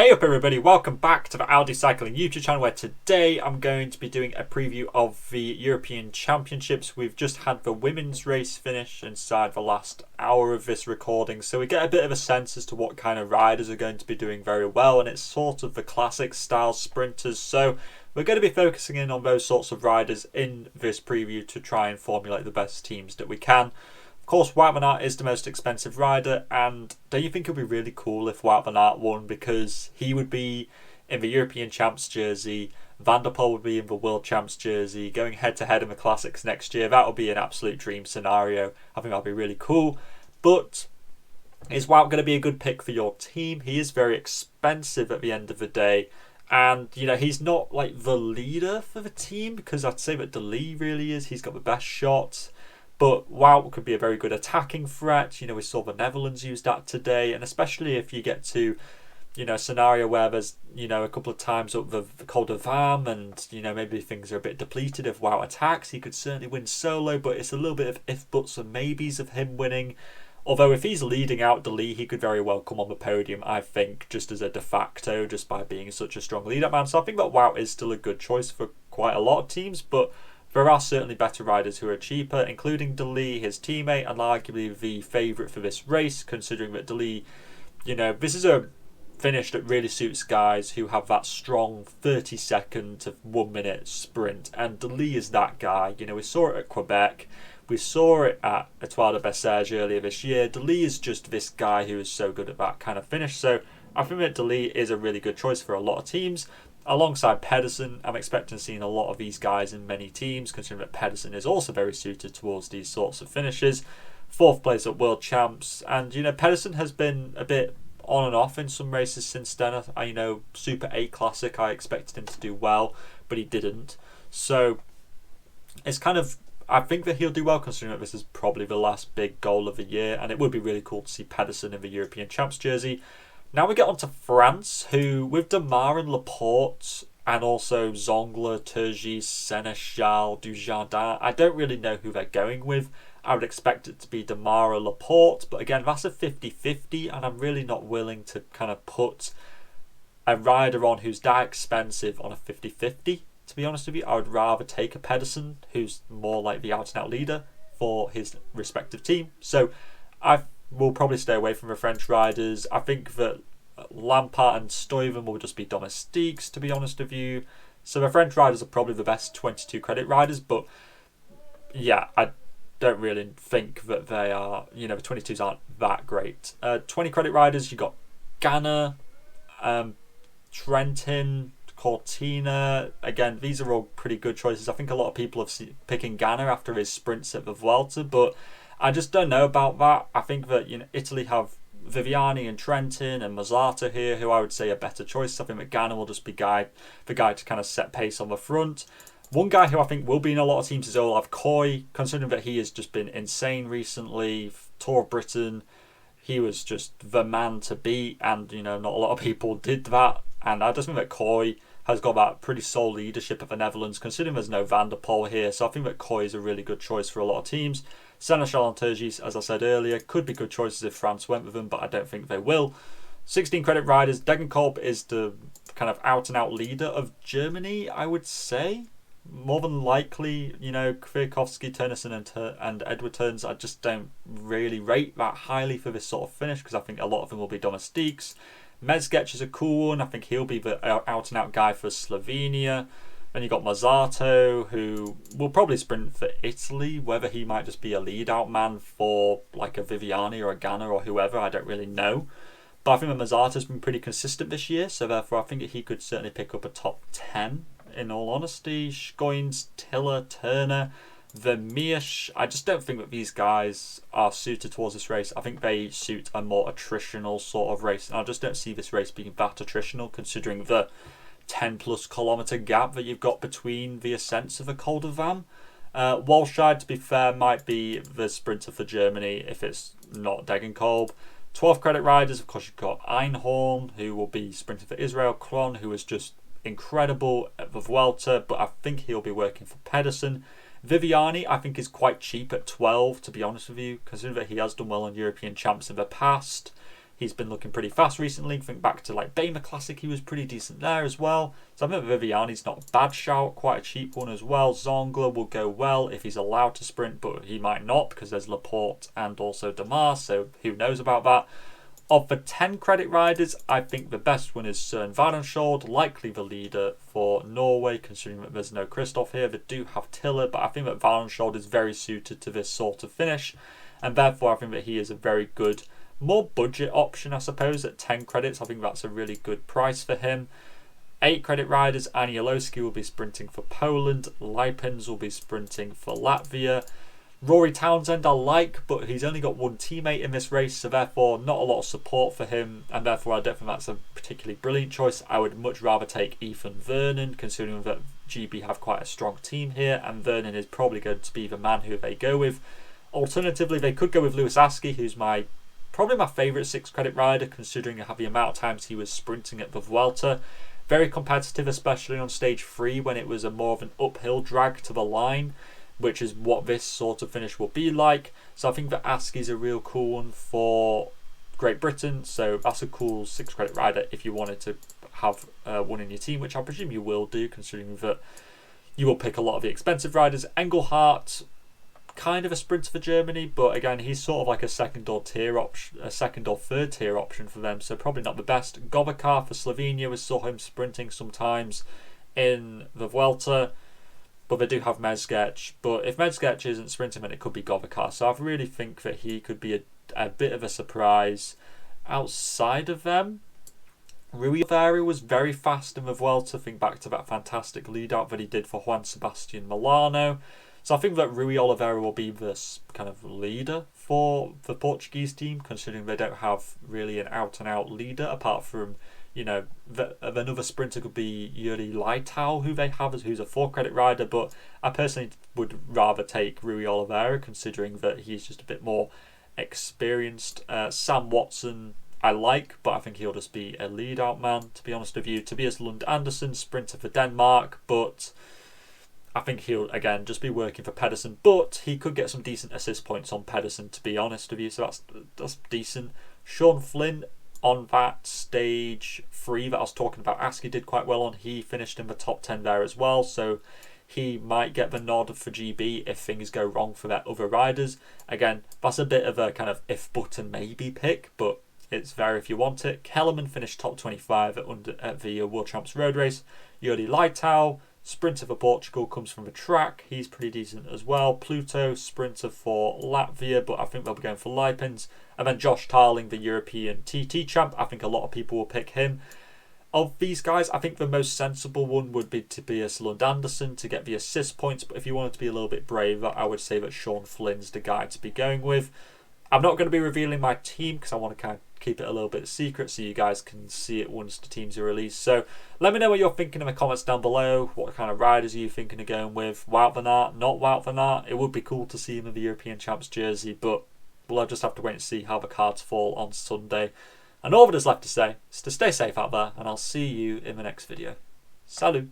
Hey up everybody, welcome back to the Audi Cycling YouTube channel, where today I'm going to be doing a preview of the European Championships. We've just had the women's race finish inside the last hour of this recording, so we get a bit of a sense as to what kind of riders are going to be doing very well, and it's sort of the classic style sprinters, so we're going to be focusing in on those sorts of riders in this preview to try and formulate the best teams that we can. Of course, Wout van Aert is the most expensive rider, and don't you think it would be really cool if Wout van Aert won, because he would be in the European Champs jersey, Van der Poel would be in the World Champs jersey, going head to head in the Classics next year. That would be an absolute dream scenario. I think that would be really cool. But is Wout going to be a good pick for your team? He is very expensive at the end of the day. And, he's not like the leader for the team, because I'd say that De Lee really is. He's got the best shot. But Wout could be a very good attacking threat. We saw the Netherlands use that today. And especially if you get to, a scenario where there's, a couple of times up the Col de Vam and, maybe things are a bit depleted. If Wout attacks, he could certainly win solo. But it's a little bit of if, buts and maybes of him winning. Although if he's leading out De Lee, he could very well come on the podium, I think, just as a de facto, just by being such a strong lead-up man. So I think that Wout is still a good choice for quite a lot of teams. But there are certainly better riders who are cheaper, including De Lee, his teammate, and arguably the favourite for this race, considering that De Lee, this is a finish that really suits guys who have that strong 30-second to 1 minute sprint, and De Lee is that guy. We saw it at Quebec, we saw it at Etoile de Bessèges earlier this year. De Lee is just this guy who is so good at that kind of finish, so I think that De Lee is a really good choice for a lot of teams. Alongside Pedersen, I'm expecting to see a lot of these guys in many teams, considering that Pedersen is also very suited towards these sorts of finishes. 4th place at World Champs, and Pedersen has been a bit on and off in some races since then. Super 8 Classic, I expected him to do well, but he didn't. So it's I think that he'll do well, considering that this is probably the last big goal of the year, and it would be really cool to see Pedersen in the European Champs jersey. Now we get on to France, who, with Demar and Laporte, and also Zongler, Turgis, Seneschal, Dujardin, I don't really know who they're going with. I would expect it to be Demar or Laporte, but again, that's a 50-50, and I'm really not willing to kind of put a rider on who's that expensive on a 50-50, to be honest with you. I would rather take a Pedersen, who's more like the out-and-out leader for his respective team. So we'll probably stay away from the French riders. I think that Lampard and Stuyven will just be domestiques, to be honest with you. So the French riders are probably the best 22 credit riders, but yeah, I don't really think that they are, the 22s aren't that great. 20 credit riders, you got Ganna, Trentin, Cortina. Again, these are all pretty good choices. I think a lot of people have picking Ganna after his sprints at the Vuelta, but I just don't know about that. I think that Italy have Viviani and Trentin and Mazzato here, who I would say are better choices. I think that Ganna will just be the guy to kind of set pace on the front. One guy who I think will be in a lot of teams is Olav Koy, considering that he has just been insane recently. Tour of Britain, he was just the man to beat, and not a lot of people did that. And I just think that Koy has got that pretty sole leadership of the Netherlands, considering there's no Van der Poel here. So I think that Koy is a really good choice for a lot of teams. Seneschal and Turgis, as I said earlier, could be good choices if France went with them, but I don't think they will. 16 credit riders, Degenkolb is the kind of out-and-out leader of Germany, I would say. More than likely, Kwiatkowski, Tönnissen and Edward Turns, I just don't really rate that highly for this sort of finish, because I think a lot of them will be domestiques. Mezgec is a cool one. I think he'll be the out-and-out guy for Slovenia. Then you got Mazzato, who will probably sprint for Italy. Whether he might just be a lead-out man for like a Viviani or a Ganna or whoever, I don't really know. But I think that Mazzato's been pretty consistent this year, so therefore I think that he could certainly pick up a top 10, in all honesty. Schoins, Tiller, Turner, Vermeersch. I just don't think that these guys are suited towards this race. I think they suit a more attritional sort of race, and I just don't see this race being that attritional, considering the 10+ kilometre gap that you've got between the ascents of a Col de Vam. Walscheid, to be fair, might be the sprinter for Germany if it's not Degenkolb. 12 credit riders, of course, you've got Einhorn, who will be sprinting for Israel. Kron, who was just incredible at the Vuelta, but I think he'll be working for Pedersen. Viviani, I think, is quite cheap at 12, to be honest with you, considering that he has done well on European Champs in the past. He's been looking pretty fast recently. Think back to like Bamer Classic, he was pretty decent there as well. So I think Viviani's not a bad shout, quite a cheap one as well. Zongler will go well if he's allowed to sprint, but he might not because there's Laporte and also Demar, so who knows about that. Of the 10 credit riders, I think the best one is Søren Vardenskjold, likely the leader for Norway, considering that there's no Kristoff here. They do have Tiller, but I think that Vardenskjold is very suited to this sort of finish, and therefore I think that he is a very good, more budget option, I suppose, at 10 credits. I think that's a really good price for him. 8 credit riders, Anielowski will be sprinting for Poland, Lipens will be sprinting for Latvia. Rory Townsend I like, but he's only got one teammate in this race, so therefore not a lot of support for him, and therefore I don't think that's a particularly brilliant choice. I would much rather take Ethan Vernon, considering that GB have quite a strong team here, and Vernon is probably going to be the man who they go with. Alternatively, they could go with Lewis Askey, who's probably my favourite 6 credit rider, considering the amount of times he was sprinting at the Vuelta. Very competitive, especially on stage 3 when it was a more of an uphill drag to the line, which is what this sort of finish will be like. So I think that Askey's a real cool one for Great Britain. So that's a cool 6 credit rider if you wanted to have one in your team, which I presume you will do, considering that you will pick a lot of the expensive riders. Engelhardt, kind of a sprinter for Germany, but again, he's sort of like a second or third tier option for them, so probably not the best. Govakar for Slovenia, we saw him sprinting sometimes in the Vuelta, but they do have Mezgec. But if Mezgec isn't sprinting, then it could be Govakar. So I really think that he could be a bit of a surprise outside of them. Rui Oliveira was very fast in the Vuelta. Think back to that fantastic lead out that he did for Juan Sebastian Milano. So I think that Rui Oliveira will be this kind of leader for the Portuguese team, considering they don't have really an out-and-out leader apart from, another sprinter could be Yuri Leitao, who they have, who's a 4 credit rider, but I personally would rather take Rui Oliveira, considering that he's just a bit more experienced. Sam Watson I like, but I think he'll just be a lead-out man, to be honest with you. Tobias Lund Andersen, sprinter for Denmark, but I think he'll, again, just be working for Pedersen, but he could get some decent assist points on Pedersen, to be honest with you, so that's decent. Sean Flynn, on that stage 3 that I was talking about, Askey did quite well on. He finished in the top 10 there as well, so he might get the nod for GB if things go wrong for their other riders. Again, that's a bit of a kind of if but and maybe pick, but it's there if you want it. Kellerman finished top 25 at the World Champs Road Race. Yuri Leitao, sprinter for Portugal, comes from the track. He's pretty decent as well. Pluto, sprinter for Latvia, but I think they'll be going for Lipens. And then Josh Tarling, the European TT champ. I think a lot of people will pick him. Of these guys, I think the most sensible one would be Tobias Lund Andersen to get the assist points. But if you wanted to be a little bit braver, I would say that Sean Flynn's the guy to be going with. I'm not going to be revealing my team because I want to kind of keep it a little bit secret so you guys can see it once the teams are released. So let me know what you're thinking in the comments down below. What kind of riders are you thinking of going with? Wout van Aert, not Wout van Aert. It would be cool to see him in the European Champs jersey, but we'll just have to wait and see how the cards fall on Sunday. And all that is left to say is to stay safe out there, and I'll see you in the next video. Salut!